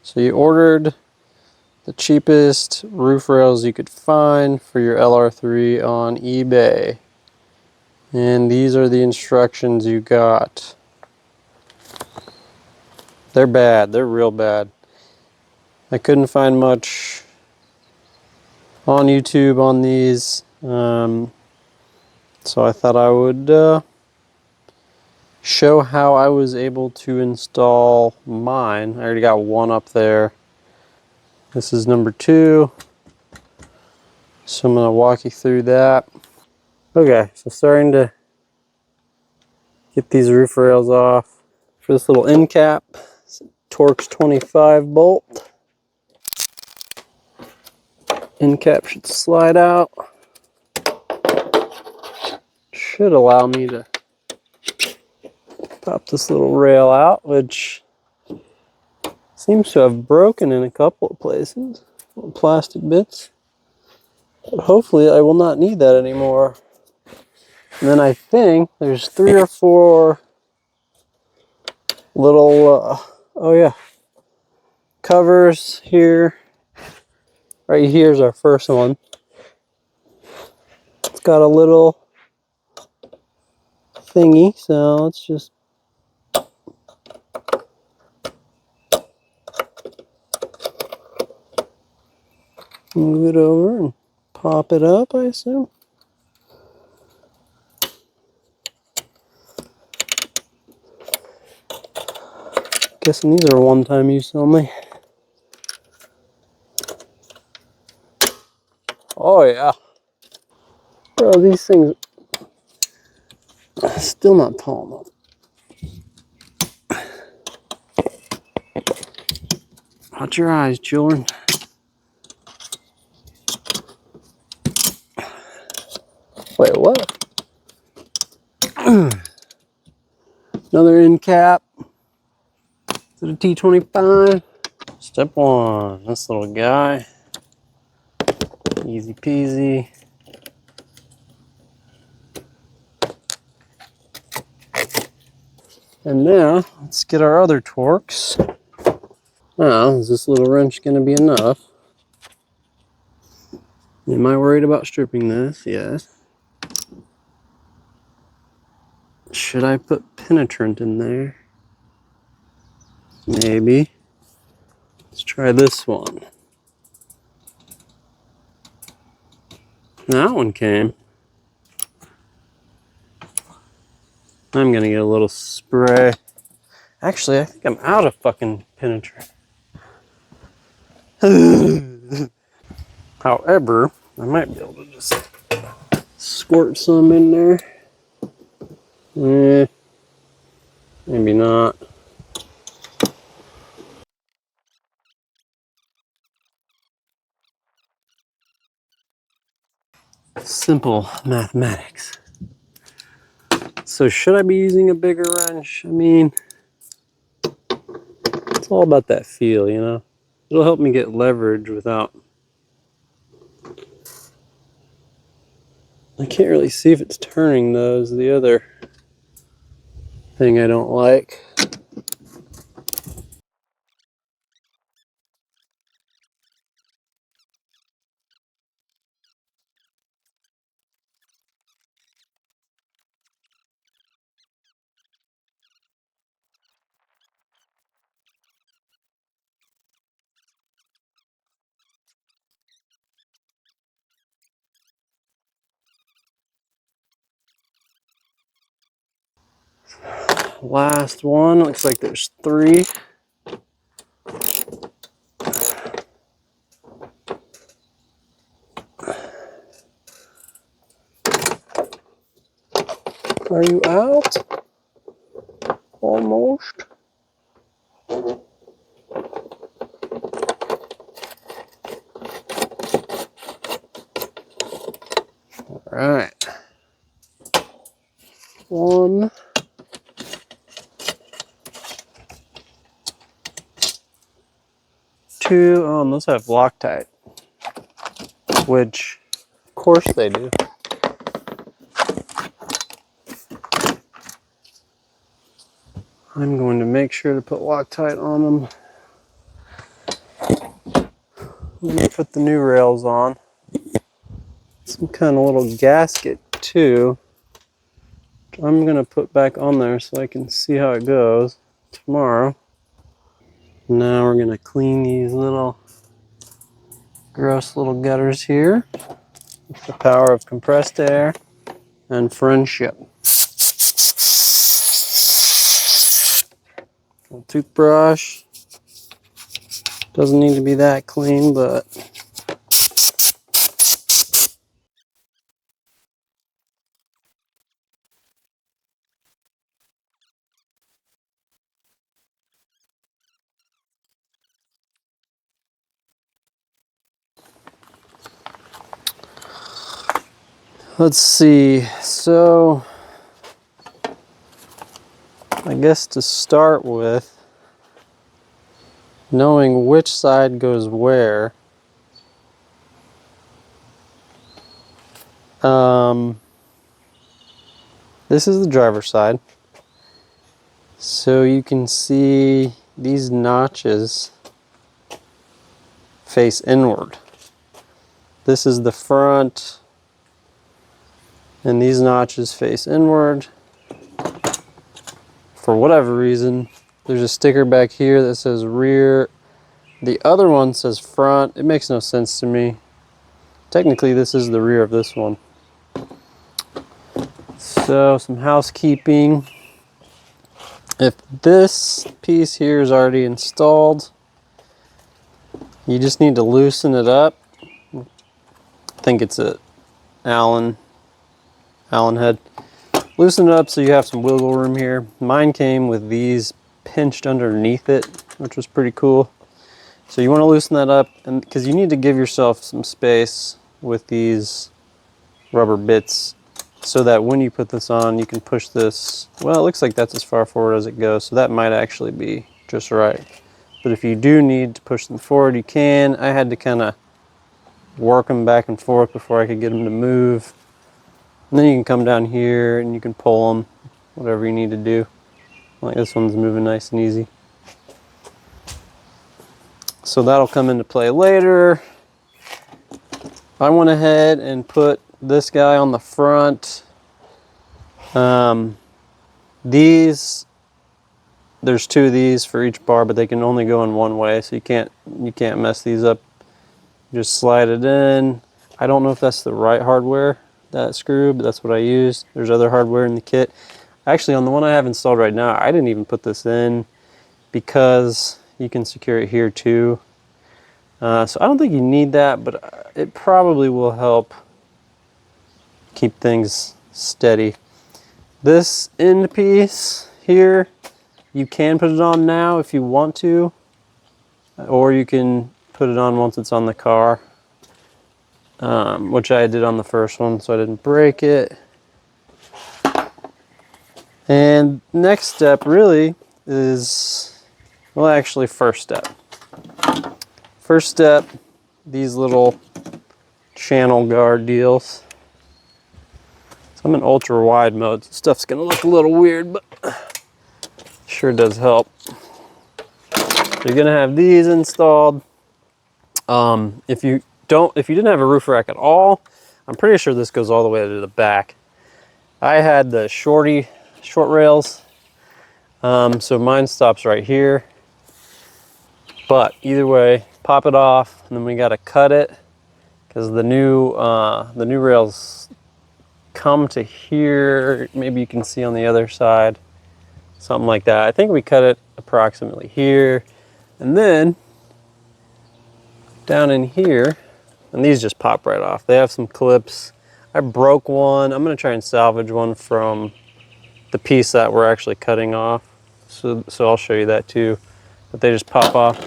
So you ordered the cheapest roof rails you could find for your LR3 on eBay. And these are the instructions you got. They're bad, they're real bad. I couldn't find much on YouTube on these, so I thought I would show how I was able to install mine. I already got one up there. This is number 2. So I'm going to walk you through that. Okay, so starting to get these roof rails off. For this little end cap, Torx 25 bolt. End cap should slide out. Should allow me to pop this little rail out, which seems to have broken in a couple of places. Little plastic bits. But hopefully I will not need that anymore. And then I think there's 3 or 4 little, oh yeah, covers here. Right here's our first one. It's got a little thingy, so let's just move it over and pop it up, I assume. Guessing these are one-time use only. Oh yeah. Bro, these things are still not tall enough. Watch your eyes, children. Wait, what? Another end cap. Is it a T25? Step 1, this little guy. Easy peasy. And now, let's get our other Torx. Now, is this little wrench going to be enough? Am I worried about stripping this? Yes. Should I put penetrant in there? Maybe. Let's try this one. That one came. I'm gonna get a little spray. Actually, I think I'm out of fucking penetrant. However, I might be able to just squirt some in there. Maybe not. Simple mathematics. So should I be using a bigger wrench? I mean, it's all about that feel, you know? It'll help me get leverage without... I can't really see if it's turning though, is the other thing I don't like. Last one, looks like there's 3. Are you out? Almost. All right. 1. 2. Oh, and those have Loctite, which, of course they do. I'm going to make sure to put Loctite on them. Put the new rails on. Some kind of little gasket too. I'm gonna put back on there so I can see how it goes tomorrow. Now we're gonna clean these little gross little gutters here with the power of compressed air and friendship. A toothbrush. Doesn't need to be that clean, but let's see. So I guess to start with, knowing which side goes where. This is the driver's side. So you can see these notches face inward. This is the front, and these notches face inward. For whatever reason, there's a sticker back here that says rear. The other one says front. It makes no sense to me. Technically, this is the rear of this one. So, some housekeeping. If this piece here is already installed, you just need to loosen it up. I think it's a Allen head. Loosen it up so you have some wiggle room here. Mine came with these pinched underneath it, which was pretty cool. So you want to loosen that up, and because you need to give yourself some space with these rubber bits so that when you put this on, you can push this. Well, it looks like that's as far forward as it goes, so that might actually be just right. But if you do need to push them forward, you can. I had to kind of work them back and forth before I could get them to move. And then you can come down here and you can pull them, whatever you need to do. Like this one's moving nice and easy. So that'll come into play later. I went ahead and put this guy on the front. There's two of these for each bar, but they can only go in one way, so you can't mess these up. Just slide it in. I don't know if that's the right hardware, that screw, but that's what I used. There's other hardware in the kit. Actually, on the one I have installed right now, I didn't even put this in because you can secure it here too. So I don't think you need that, but it probably will help keep things steady. This end piece here, you can put it on now if you want to, or you can put it on once it's on the car, which I did on the first one, so I didn't break it. And next step really is, well, actually first step. First step, these little channel guard deals. So I'm in ultra wide mode. So stuff's gonna look a little weird, but sure does help. So you're gonna have these installed. If you didn't have a roof rack at all, I'm pretty sure this goes all the way to the back. I had the short rails, so mine stops right here. But either way, pop it off, and then we gotta cut it because the new rails come to here. Maybe you can see on the other side, something like that. I think we cut it approximately here, and then down in here, and these just pop right off. They have some clips. I broke one. I'm gonna try and salvage one from the piece that we're actually cutting off. So I'll show you that too. But they just pop off.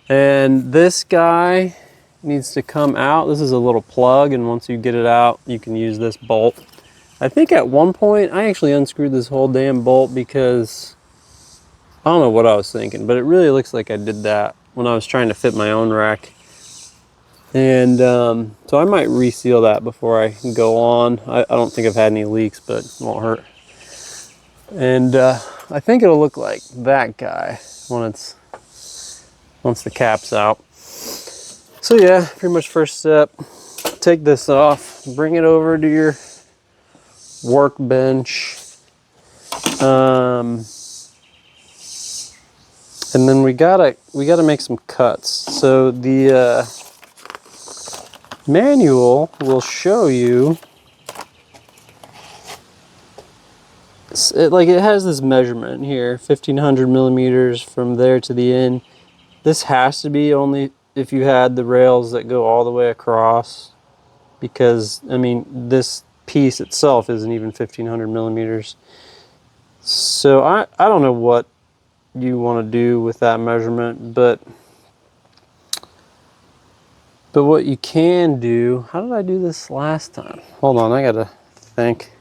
And this guy needs to come out. This is a little plug, and once you get it out, you can use this bolt. I think at one point I actually unscrewed this whole damn bolt because I don't know what I was thinking, but it really looks like I did that when I was trying to fit my own rack. And so I might reseal that before I go on. I don't think I've had any leaks, but it won't hurt. And I think it'll look like that guy once the cap's out. So yeah, pretty much first step, take this off, bring it over to your workbench. And then we gotta make some cuts. So the manual will show you, it has this measurement here, 1500 millimeters from there to the end. This has to be only if you had the rails that go all the way across, because I mean this piece itself isn't even 1500 millimeters. So I don't know what you want to do with that measurement, but what you can do, how did I do this last time? Hold on, I gotta think.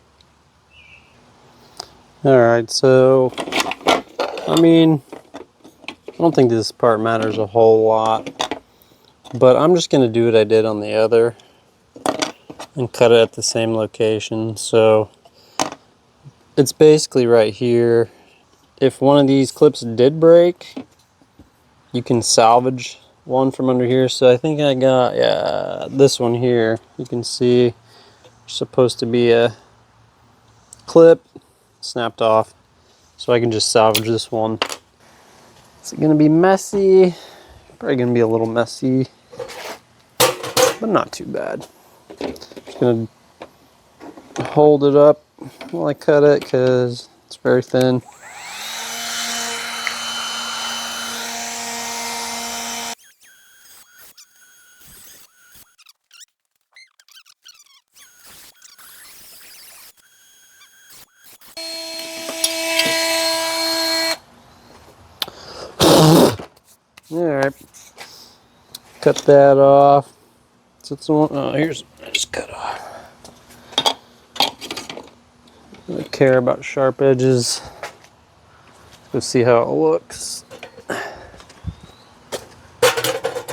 All right, so I mean, I don't think this part matters a whole lot, but I'm just gonna do what I did on the other and cut it at the same location. So it's basically right here. If one of these clips did break, you can salvage one from under here. So I think I got, yeah, this one here. You can see there's supposed to be a clip snapped off. So I can just salvage this one. Is it gonna be messy? Probably gonna be a little messy, but not too bad. Just gonna hold it up while I cut it because it's very thin. Alright, cut that off. So it's the one, oh, here's, I just cut off. I don't care about sharp edges. Let's see how it looks.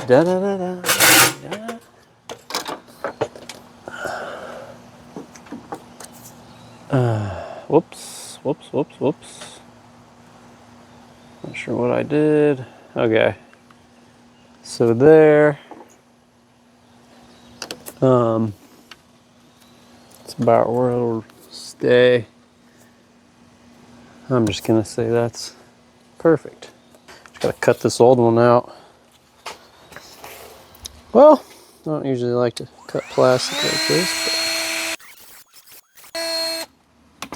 Da da da da. Whoops, whoops, whoops, whoops. Not sure what I did. Okay. So there. It's about where it'll stay. I'm just gonna say that's perfect. Just gotta cut this old one out. Well, I don't usually like to cut plastic like this,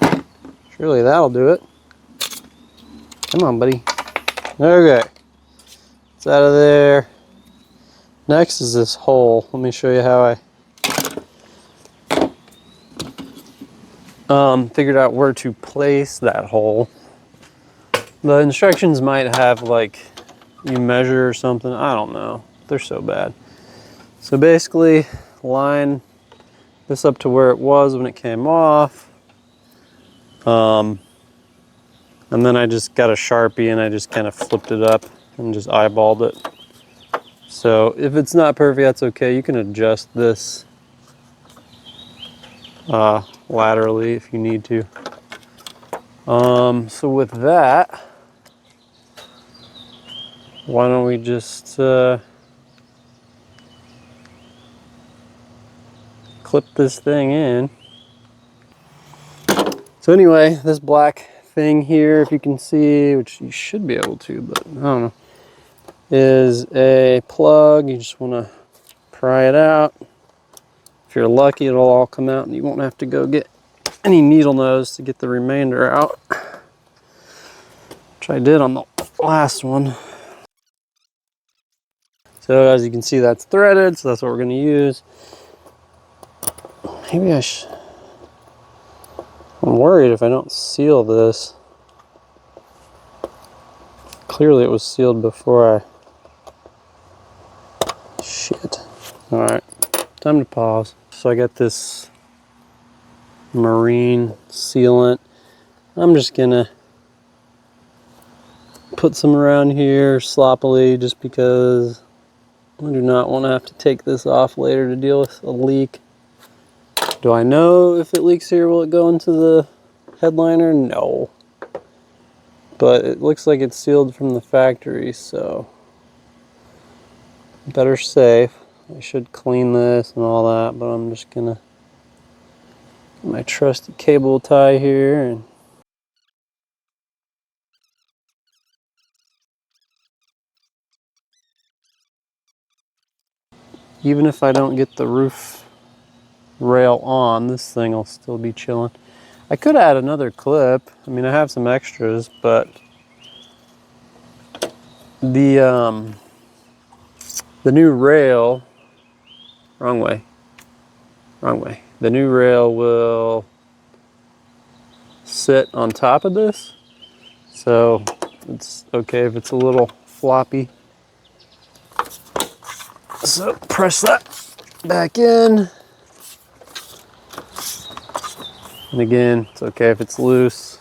but surely that'll do it. Come on, buddy. Okay, it's out of there. Next is this hole. Let me show you how I figured out where to place that hole. The instructions might have like you measure or something. I don't know. They're so bad. So basically, line this up to where it was when it came off. And then I just got a Sharpie and I just kind of flipped it up and just eyeballed it. So if it's not perfect, that's okay. You can adjust this laterally if you need to. So with that, why don't we just clip this thing in. So anyway, this black thing here, if you can see, which you should be able to, but I don't know, is a plug. You just want to pry it out. If you're lucky, it'll all come out and you won't have to go get any needle nose to get the remainder out, which I did on the last one. So as you can see, that's threaded, so that's what we're going to use. Maybe I should... I'm worried if I don't seal this. Clearly it was sealed before I... Shit. Alright, time to pause. So I got this marine sealant. I'm just gonna put some around here sloppily just because I do not want to have to take this off later to deal with a leak. Do I know if it leaks here, will it go into the headliner? No. But it looks like it's sealed from the factory, so better safe. I should clean this and all that, but I'm just gonna get my trusty cable tie here and even if I don't get the roof rail on, this thing will still be chilling. I could add another clip. I mean, I have some extras, but the new rail, wrong way. The new rail will sit on top of this, so it's okay if it's a little floppy. So press that back in. And again, it's okay if it's loose.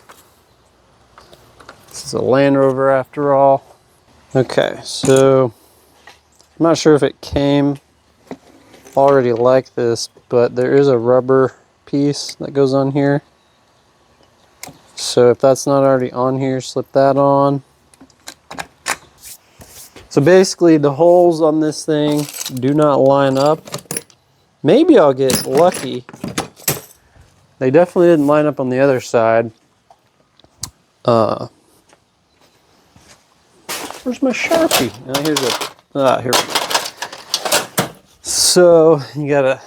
This is a Land Rover after all. Okay, so I'm not sure if it came already like this, but there is a rubber piece that goes on here. So if that's not already on here, slip that on. So basically the holes on this thing do not line up. Maybe I'll get lucky. They definitely didn't line up on the other side. Where's my Sharpie? Here we go. So you gotta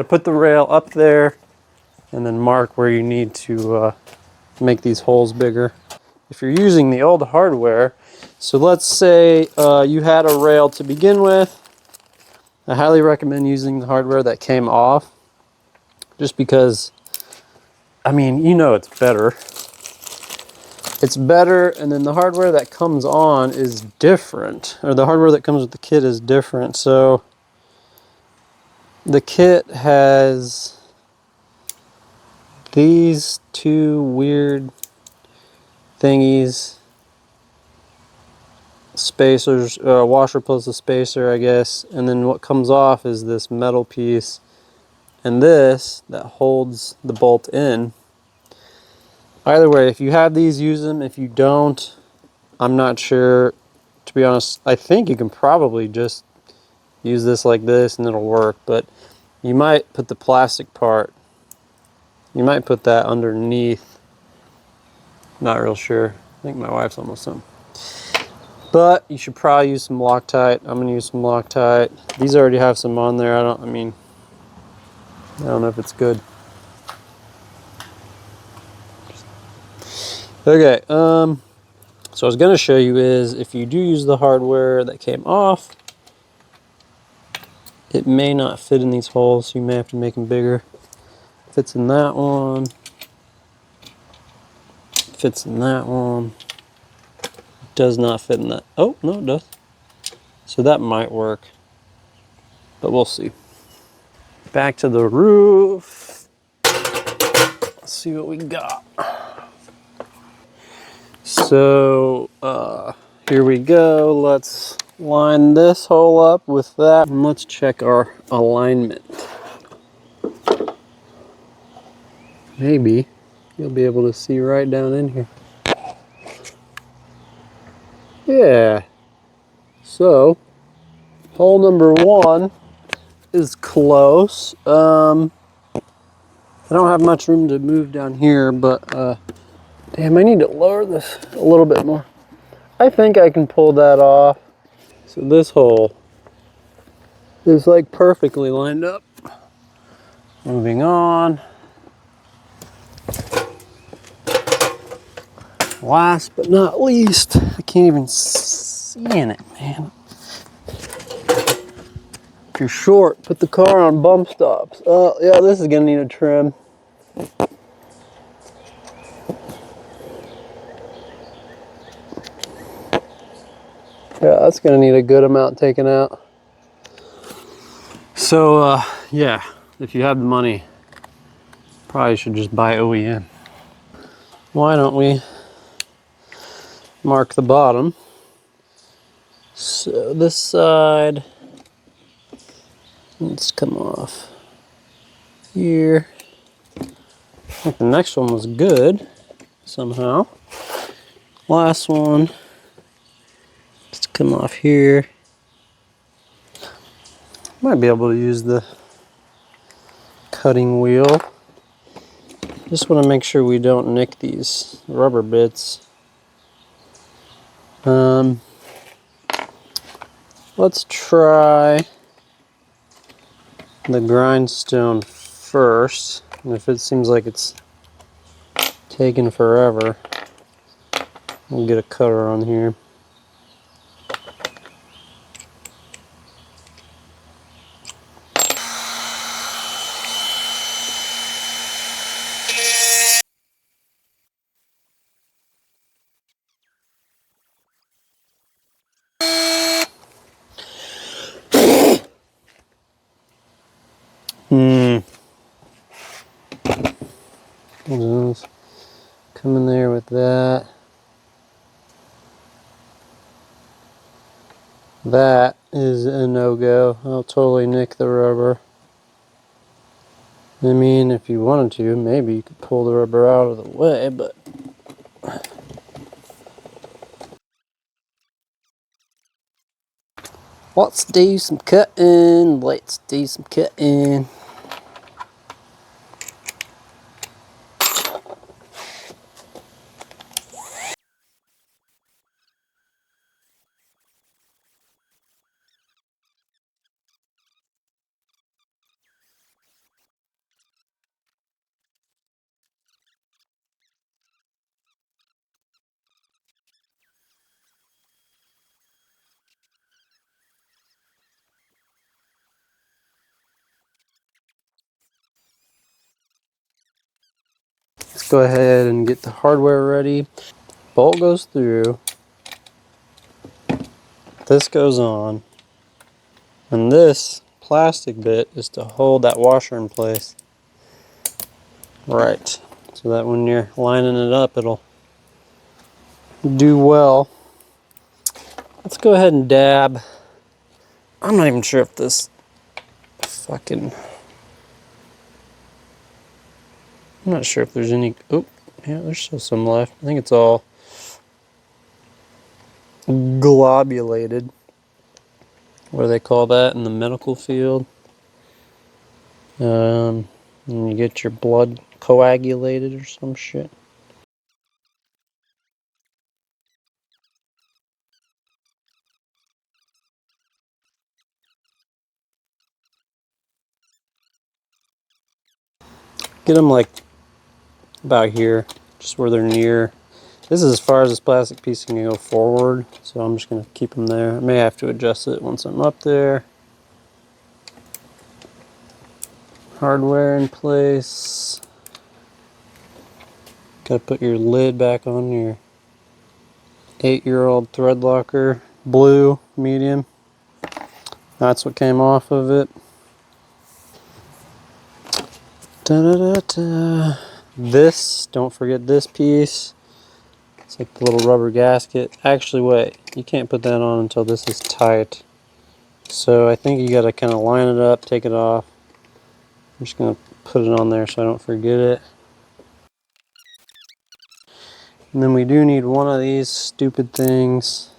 put the rail up there and then mark where you need to make these holes bigger. If you're using the old hardware, so let's say you had a rail to begin with, I highly recommend using the hardware that came off, just because, I mean, you know, it's better. It's better, and then the hardware that comes on is different, or the hardware that comes with the kit is different. So the kit has these two weird thingies, spacers, washer plus a spacer, I guess, and then what comes off is this metal piece and this that holds the bolt in. Either way, if you have these, use them. If you don't, I'm not sure. To be honest, I think you can probably just use this like this and it'll work, but you might put the plastic part, you might put that underneath. Not real sure. I think my wife's almost done. But you should probably use some Loctite. I'm gonna use some Loctite. These already have some on there. I don't know if it's good. Okay, so I was gonna show you is if you do use the hardware that came off, it may not fit in these holes, so you may have to make them bigger. Fits in that one. Fits in that one. Does not fit in that. Oh, no, it does. So that might work, but we'll see. Back to the roof. Let's see what we got. So here we go. Let's line this hole up with that, and let's check our alignment. Maybe you'll be able to see right down in here. Yeah. So hole number 1 is close. I don't have much room to move down here, but damn, I need to lower this a little bit more. I think I can pull that off. So this hole is like perfectly lined up. Moving on. Last but not least, I can't even see in it, man. If you're short, put the car on bump stops. Oh, yeah, this is gonna need a trim. Yeah, that's gonna need a good amount taken out. So, yeah, if you have the money, probably should just buy OEM. Why don't we mark the bottom? So this side, let's come off here. I think the next one was good, somehow. Last one, let's come off here. Might be able to use the cutting wheel. Just want to make sure we don't nick these rubber bits. Let's try the grindstone first. And if it seems like it's taking forever, we'll get a cutter on here. Come in there with that. That is a no-go. I'll totally nick the rubber. I mean, if you wanted to, maybe you could pull the rubber out of the way, but let's do some cutting. Let's do some cutting. Let's go ahead and get the hardware ready. Bolt goes through. This goes on. And this plastic bit is to hold that washer in place. Right. So that when you're lining it up, it'll do well. Let's go ahead and dab. I'm not even sure if this fucking... I'm not sure if there's any... Oh, yeah, there's still some left. I think it's all globulated. What do they call that in the medical field? And you get your blood coagulated or some shit. Get them like about here, just where they're near. This is as far as this plastic piece can go forward, so I'm just going to keep them there. I may have to adjust it once I'm up there. Hardware in place. Got to put your lid back on your 8-year-old thread locker. Blue, medium. That's what came off of it. Da-da-da-da. This, don't forget this piece. It's like the little rubber gasket. Actually, wait, you can't put that on until this is tight. So I think you got to kind of line it up, take it off. I'm just going to put it on there so I don't forget it. And then we do need one of these stupid things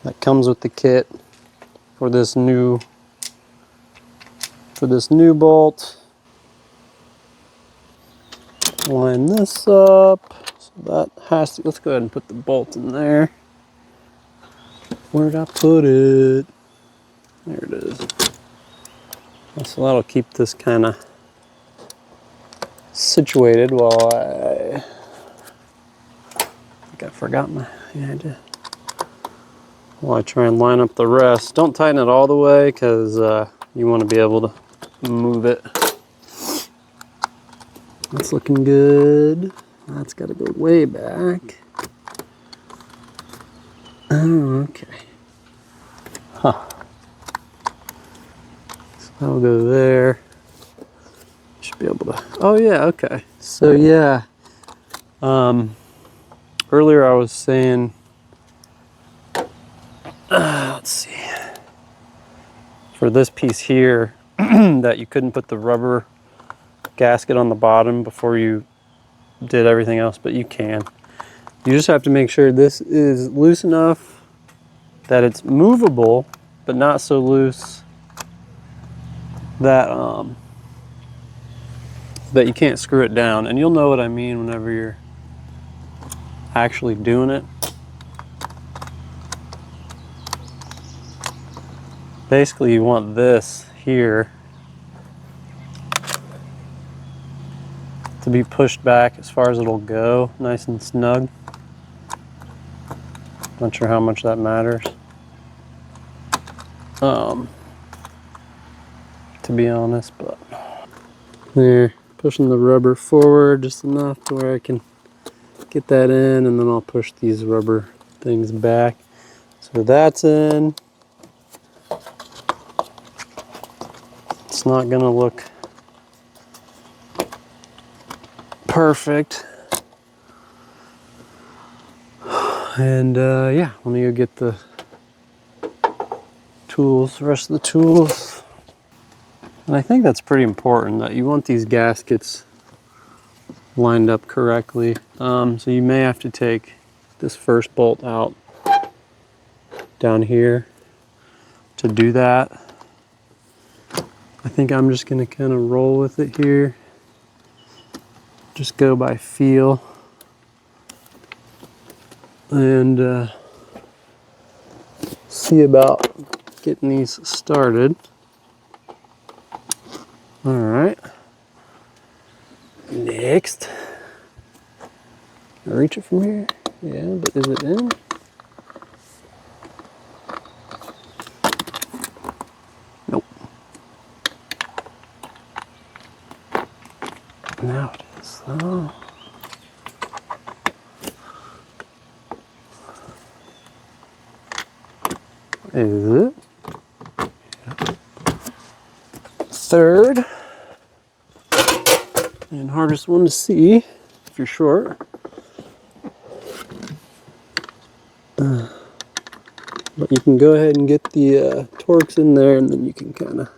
that comes with the kit for this new bolt. Line this up. So that has to, let's go ahead and put the bolt in there. Where'd I put it? There it is. So that'll keep this kind of situated while I think I forgot my idea. While I try and line up the rest. Don't tighten it all the way because you want to be able to move it. That's looking good. That's got to go way back. Oh, okay. Huh. So that'll go there. Should be able to. Oh yeah, okay. So yeah. Earlier I was saying. Let's see. For this piece here, that you couldn't put the rubber gasket on the bottom before you did everything else, but you can. You just have to make sure this is loose enough that it's movable, but not so loose that that you can't screw it down, and you'll know what I mean whenever you're actually doing it. Basically, you want this here to be pushed back as far as it'll go, nice and snug. Not sure how much that matters, to be honest, but there, pushing the rubber forward just enough to where I can get that in, and then I'll push these rubber things back. So that's in. It's not gonna look perfect. And yeah, let me go get the tools, the rest of the tools. And I think that's pretty important, that you want these gaskets lined up correctly. So you may have to take this first bolt out down here to do that. I think I'm just gonna kind of roll with it here. Just go by feel. And see about getting these started. All right. Next. Can I reach it from here? Yeah, but is it in? Nope. Now it is. Oh. Is it? Third. And hardest one to see if you're short. But you can go ahead and get the torques in there, and then you can kind of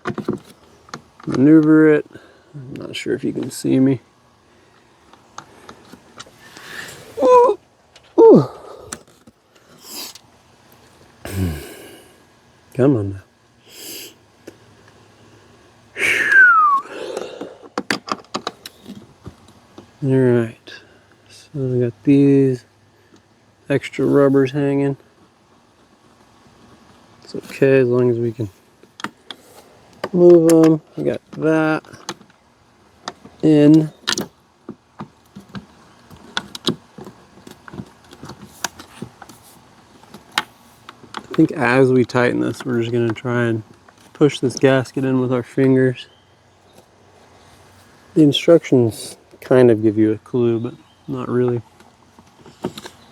maneuver it. I'm not sure if you can see me. Ooh. Ooh. Come on now. All right. So we got these extra rubbers hanging. It's okay as long as we can move them. We got that in. I think as we tighten this, we're just going to try and push this gasket in with our fingers. The instructions kind of give you a clue, but not really.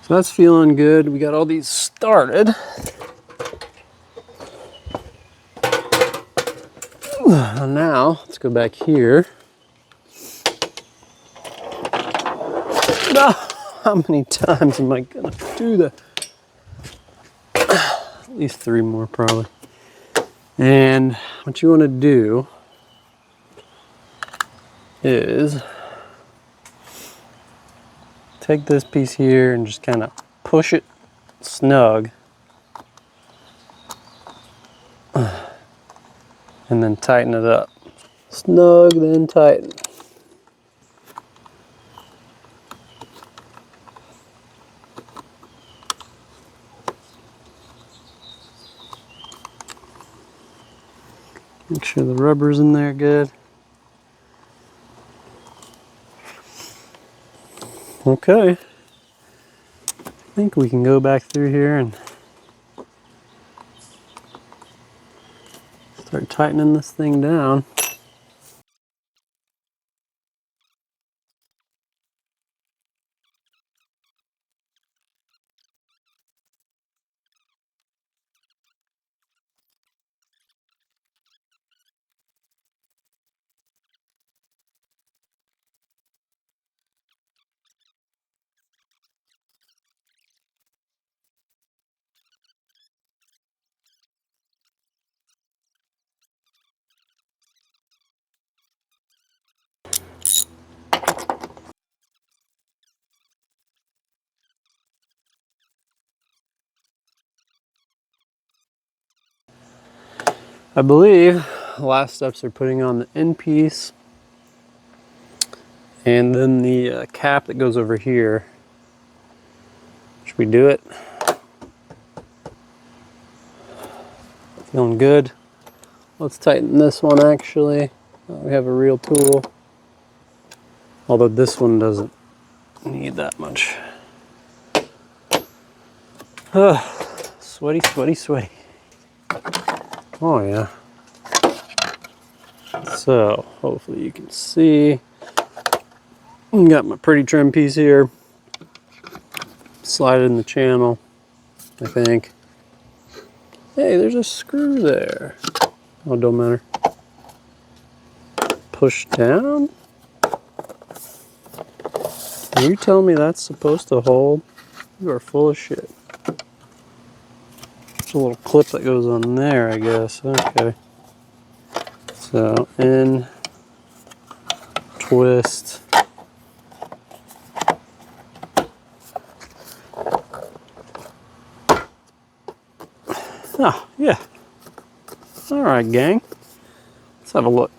So that's feeling good. We got all these started. Now, let's go back here. How many times am I gonna do that? At least 3 more probably. And what you want to do is take this piece here and just kind of push it snug, and then tighten it up. Snug, then tighten. Make sure the rubber's in there good. Okay. I think we can go back through here and start tightening this thing down. I believe last steps are putting on the end piece and then the cap that goes over here. Should we do it? Feeling good. Let's tighten this one actually. We have a real tool. Although this one doesn't need that much. Sweaty, sweaty, sweaty. Oh yeah. So hopefully you can see. Got my pretty trim piece here. Slide it in the channel, I think. Hey, there's a screw there. Oh, don't matter. Push down? Are you telling me that's supposed to hold? You are full of shit. There's a little clip that goes on there, I guess. Okay. So, in, twist. Oh, yeah. All right, gang. Let's have a look.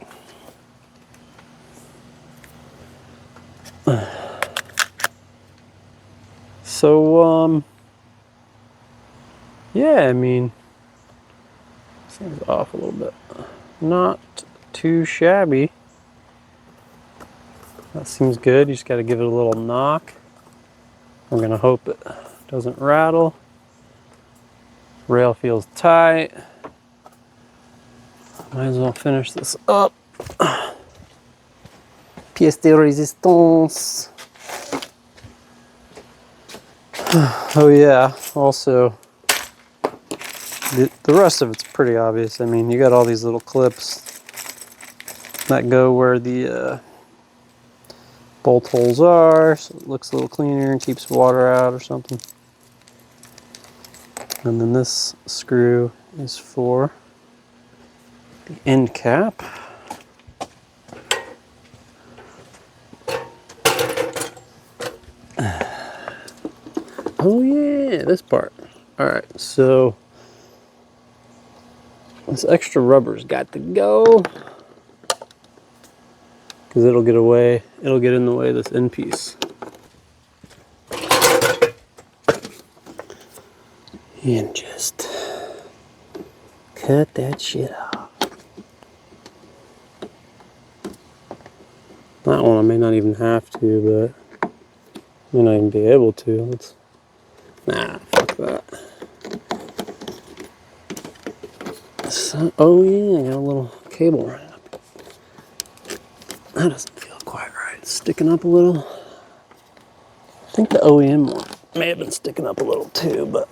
So, yeah, I mean, seems off a little bit. Not too shabby. That seems good. You just got to give it a little knock. I'm gonna hope it doesn't rattle. Rail feels tight. Might as well finish this up. Pièce de résistance. Oh yeah, also, the rest of it's pretty obvious. I mean, you got all these little clips that go where the bolt holes are, so it looks a little cleaner and keeps water out or something. And then this screw is for the end cap. Oh yeah, this part. All right, so this extra rubber's got to go because it'll get away. It'll get in the way of this end piece. And just cut that shit off. That one I may not even have to, but I may not even be able to. Nah, fuck that. So, oh yeah, I got a little cable running up. That doesn't feel quite right. It's sticking up a little. I think the OEM one may have been sticking up a little too, but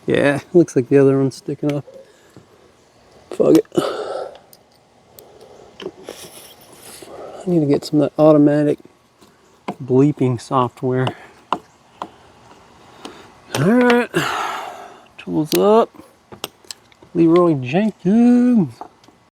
yeah, looks like the other one's sticking up. Fuck it. I need to get some of that automatic bleeping software. Alright, tools up. Leroy Jenkins.